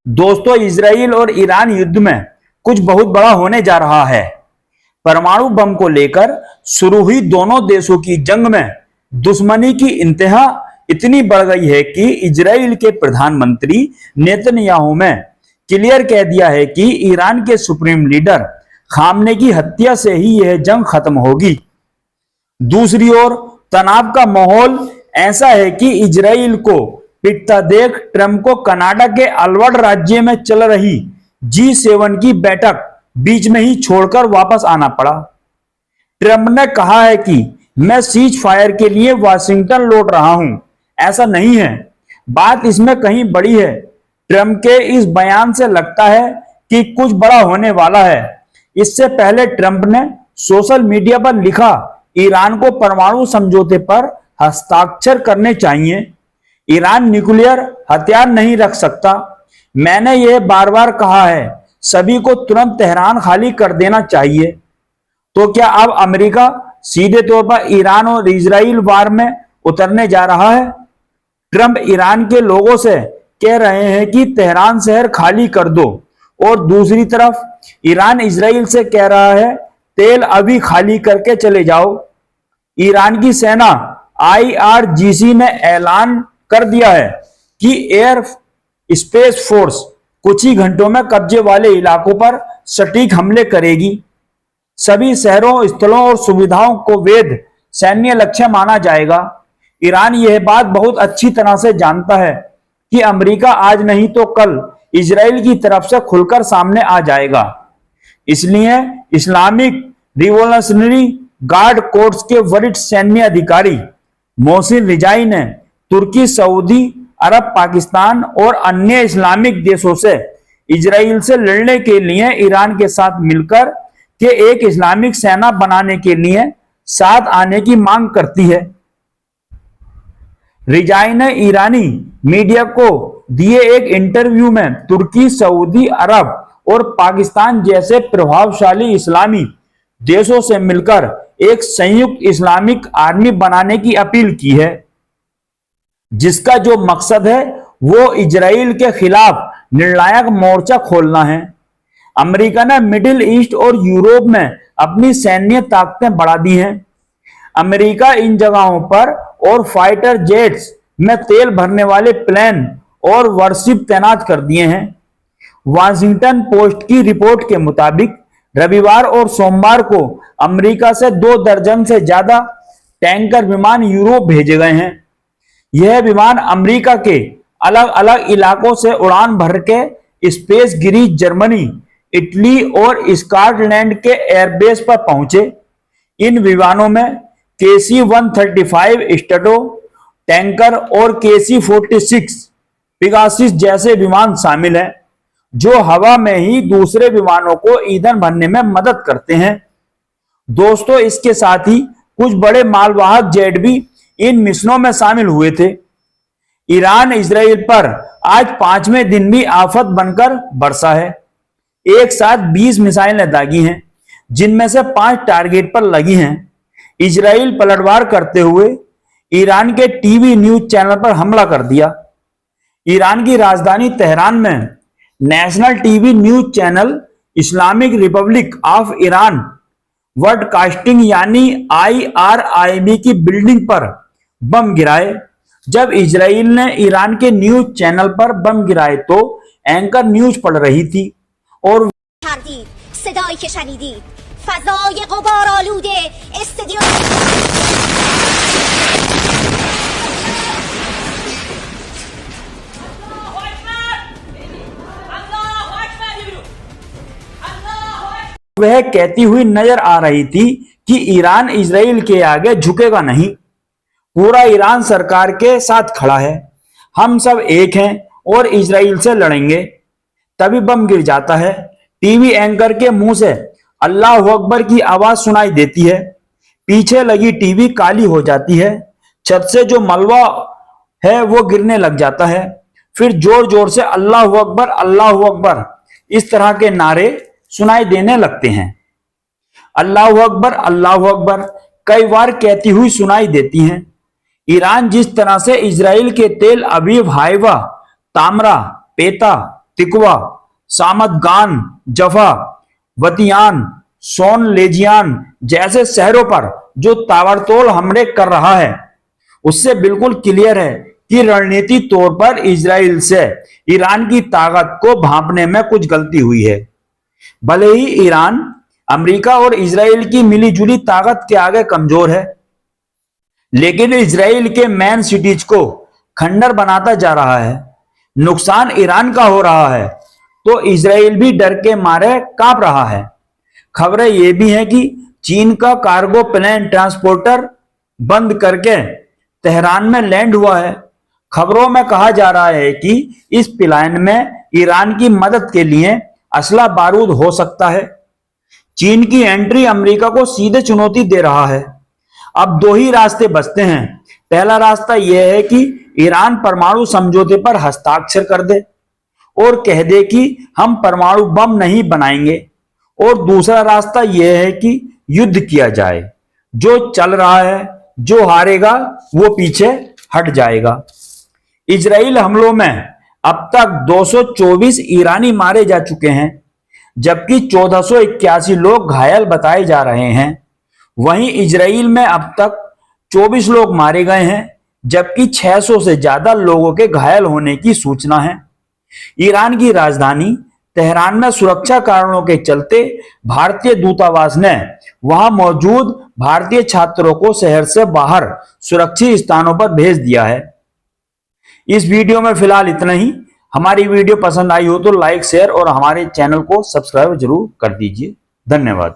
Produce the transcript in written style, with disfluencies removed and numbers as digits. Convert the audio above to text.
दोस्तों, इजराइल और ईरान युद्ध में कुछ बहुत बड़ा होने जा रहा है। परमाणु बम को लेकर शुरू हुई दोनों देशों की जंग में दुश्मनी की इंतहा इतनी बढ़ गई है कि इजराइल के प्रधानमंत्री नेतन्याहू ने क्लियर कह दिया है कि ईरान के सुप्रीम लीडर खामने की हत्या से ही यह जंग खत्म होगी। दूसरी ओर तनाव का माहौल ऐसा है कि इजराइल को पिटता देख ट्रंप को कनाडा के अलवर्ड राज्य में चल रही G7 की बैठक बीच में ही छोड़कर वापस आना पड़ा। ट्रंप ने कहा है कि मैं सीज फायर के लिए वाशिंगटन लौट रहा हूं। ऐसा नहीं है, बात इसमें कहीं बड़ी है। ट्रंप के इस बयान से लगता है कि कुछ बड़ा होने वाला है। इससे पहले ट्रंप ने सोशल मीडिया पर लिखा, ईरान को परमाणु समझौते पर हस्ताक्षर करने चाहिए। ईरान न्यूक्लियर हथियार नहीं रख सकता। मैंने यह बार बार कहा है, सभी को तुरंत तेहरान खाली कर देना चाहिए। तो क्या अब अमेरिका सीधे तौर पर ईरान और इजराइल वार में उतरने जा रहा है? ट्रंप ईरान के लोगों से कह रहे हैं कि तेहरान शहर खाली कर दो, और दूसरी तरफ ईरान इजराइल से कह रहा है तेल अभी खाली करके चले जाओ। ईरान की सेना IRGC ने ऐलान कर दिया है कि एयर स्पेस फोर्स कुछ ही घंटों में कब्जे वाले इलाकों पर सटीक हमले करेगी। सभी शहरों, स्थलों और सुविधाओं को वैध सैन्य लक्ष्य माना जाएगा। ईरान यह बात बहुत अच्छी तरह से जानता है कि अमेरिका आज नहीं तो कल इजराइल की तरफ से खुलकर सामने आ जाएगा। इसलिए इस्लामिक रिवॉल्यूशनरी गार्ड कोर्स के वरिष्ठ सैन्य अधिकारी मोहसिन रिजाई ने तुर्की, सऊदी अरब, पाकिस्तान और अन्य इस्लामिक देशों से इजराइल से लड़ने के लिए ईरान के साथ मिलकर के एक इस्लामिक सेना बनाने के लिए साथ आने की मांग करती है। रिजाई ने ईरानी मीडिया को दिए एक इंटरव्यू में तुर्की, सऊदी अरब और पाकिस्तान जैसे प्रभावशाली इस्लामी देशों से मिलकर एक संयुक्त इस्लामिक आर्मी बनाने की अपील की है, जिसका जो मकसद है वो इजराइल के खिलाफ निर्णायक मोर्चा खोलना है। अमेरिका ने मिडिल ईस्ट और यूरोप में अपनी सैन्य ताकतें बढ़ा दी हैं। अमेरिका इन जगहों पर और फाइटर जेट्स में तेल भरने वाले प्लेन और वॉरशिप तैनात कर दिए हैं। वाशिंगटन पोस्ट की रिपोर्ट के मुताबिक रविवार और सोमवार को अमेरिका से 2 दर्जन से ज्यादा टैंकर विमान यूरोप भेजे गए हैं। यह विमान अमेरिका के अलग अलग इलाकों से उड़ान भर के स्पेस गिरीश, जर्मनी, इटली और स्कॉटलैंड के एयरबेस पर पहुंचे। इन विमानों में KC-135 स्ट्रैटो टैंकर और KC-46 पिगासस जैसे विमान शामिल हैं, जो हवा में ही दूसरे विमानों को ईंधन भरने में मदद करते हैं। दोस्तों, इसके साथ ही कुछ बड़े मालवाहक जेट भी इन मिशनों में शामिल हुए थे। ईरान इजराइल पर आज 5वें दिन भी आफत बनकर बरसा है। एक साथ 20 मिसाइलें दागी हैं, जिनमें से 5 टारगेट पर लगी हैं। इजराइल पलटवार करते हुए ईरान के टीवी न्यूज चैनल पर हमला कर दिया। ईरान की राजधानी तेहरान में national TV news channel Islamic Republic of Iran broadcasting यानी IRIB की बिल्डिंग पर बम गिराए। जब इजराइल ने ईरान के न्यूज चैनल पर बम गिराए तो एंकर न्यूज पढ़ रही थी और वह कहती हुई नजर आ रही थी कि ईरान इजराइल के आगे झुकेगा नहीं। पूरा ईरान सरकार के साथ खड़ा है। हम सब एक हैं और इजराइल से लड़ेंगे। तभी बम गिर जाता है। टीवी एंकर के मुंह से अल्लाह अकबर की आवाज सुनाई देती है। पीछे लगी टीवी काली हो जाती है। छत से जो मलबा है वो गिरने लग जाता है। फिर जोर जोर से अल्लाह अकबर इस तरह के नारे सुनाई देने लगते हैं। अल्लाह अकबर कई बार कहती हुई सुनाई देती हैं। ईरान जिस तरह से इजराइल के तेल अवीव, हाइवा, तामरा, पेता, तिकवा, सामदगान, जफा, वतियान, सोन लेजियान जैसे शहरों पर जो ताबड़तोड़ हमले कर रहा है, उससे बिल्कुल क्लियर है कि रणनीति तौर पर इजराइल से ईरान की ताकत को भांपने में कुछ गलती हुई है। भले ही ईरान अमेरिका और इजराइल की मिलीजुली ताकत के आगे कमजोर है, लेकिन इजराइल के मेन सिटीज को खंडर बनाता जा रहा है। नुकसान ईरान का हो रहा है तो इजराइल भी डर के मारे कांप रहा है। खबरें ये भी हैं कि चीन का कार्गो प्लेन ट्रांसपोर्टर बंद करके तेहरान में लैंड हुआ है। खबरों में कहा जा रहा है कि इस प्लेन में ईरान की मदद के लिए असला बारूद हो सकता है। चीन की एंट्री अमेरिका को सीधे चुनौती दे रहा है। अब दो ही रास्ते बचते हैं। पहला रास्ता यह है कि ईरान परमाणु समझौते पर हस्ताक्षर कर दे और कह दे कि हम परमाणु बम नहीं बनाएंगे, और दूसरा रास्ता यह है कि युद्ध किया जाए। जो चल रहा है, जो हारेगा वो पीछे हट जाएगा। इजराइल हमलों में अब तक 224 ईरानी मारे जा चुके हैं, जबकि 1481 लोग घायल बताए जा रहे हैं। वहीं इजराइल में अब तक 24 लोग मारे गए हैं, जबकि 600 से ज्यादा लोगों के घायल होने की सूचना है। ईरान की राजधानी तेहरान में सुरक्षा कारणों के चलते भारतीय दूतावास ने वहां मौजूद भारतीय छात्रों को शहर से बाहर सुरक्षित स्थानों पर भेज दिया है। इस वीडियो में फिलहाल इतना ही। हमारी वीडियो पसंद आई हो तो लाइक, शेयर और हमारे चैनल को सब्सक्राइब जरूर कर दीजिए। धन्यवाद।